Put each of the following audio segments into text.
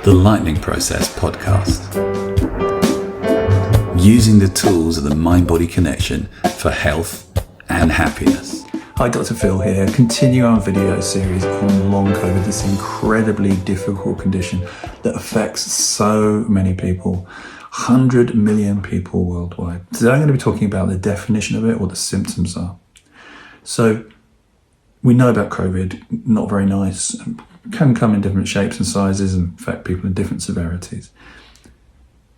The Lightning Process podcast. Using the tools of the mind-body connection for health and happiness. Hi, Dr. Phil here. Continue our video series on long COVID, this incredibly difficult condition that affects so many people, 100 million people worldwide. Today I'm going to be talking about the definition of it, what the symptoms are. So we know about COVID, not very nice, can come in different shapes and sizes and affect people in different severities.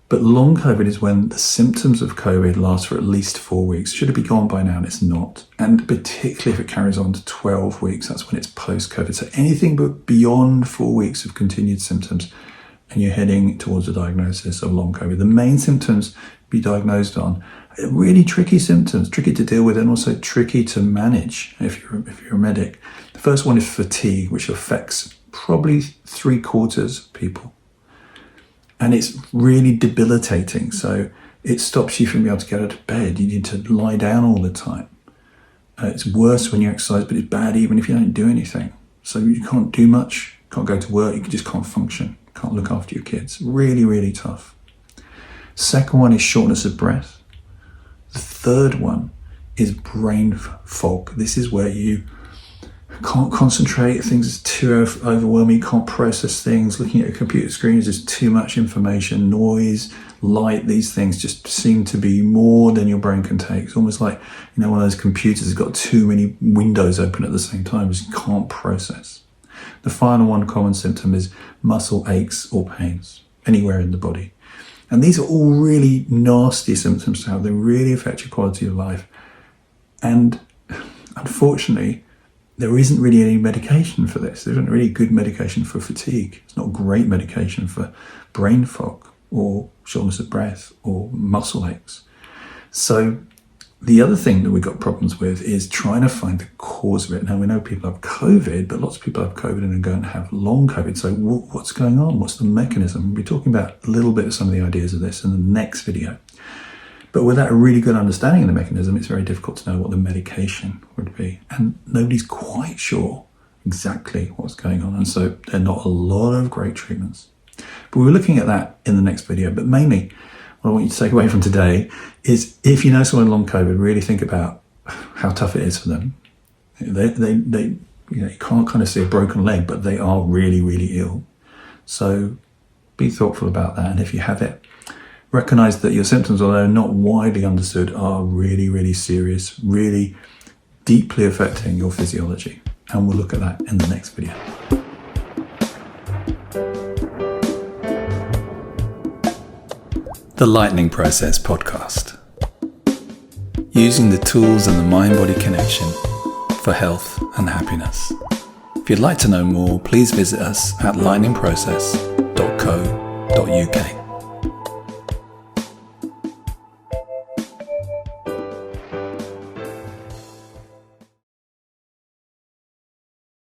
But long COVID is when the symptoms of COVID last for at least 4 weeks. Should it be gone by now? And it's not. And particularly if it carries on to 12 weeks, that's when it's post-COVID. So anything but beyond 4 weeks of continued symptoms, and you're heading towards a diagnosis of long COVID. The main symptoms to be diagnosed on are really tricky symptoms, tricky to deal with and also tricky to manage if you're a medic. The first one is fatigue, which affects probably 3/4 of people. And it's really debilitating. So it stops you from being able to get out of bed. You need to lie down all the time. It's worse when you exercise, but it's bad even if you don't do anything. So you can't do much, can't go to work, you just can't function, can't look after your kids. Really, really tough. Second one is shortness of breath. The third one is brain fog. This is where you can't concentrate, things are too overwhelming, you can't process things, looking at a computer screen is just too much information, noise, light, these things just seem to be more than your brain can take. It's almost like, one of those computers has got too many windows open at the same time, you just can't process. The final one common symptom is muscle aches or pains, anywhere in the body. And these are all really nasty symptoms to have, they really affect your quality of life. And unfortunately, there isn't really any medication for this. There isn't really good medication for fatigue. It's not great medication for brain fog or shortness of breath or muscle aches. So the other thing that we've got problems with is trying to find the cause of it. Now we know people have COVID, but lots of people have COVID and are going to have long COVID. So what's going on? What's the mechanism? We'll be talking about a little bit of some of the ideas of this in the next video. But without a really good understanding of the mechanism, it's very difficult to know what the medication would be. And nobody's quite sure exactly what's going on. And so there are not a lot of great treatments. But we're looking at that in the next video. But mainly, what I want you to take away from today is if you know someone with long COVID, really think about how tough it is for them. You can't kind of see a broken leg, but they are really, really ill. So be thoughtful about that. And if you have it, recognize that your symptoms, although not widely understood, are really, really serious, really deeply affecting your physiology. And we'll look at that in the next video. The Lightning Process podcast. Using the tools and the mind-body connection for health and happiness. If you'd like to know more, please visit us at lightningprocess.co.uk.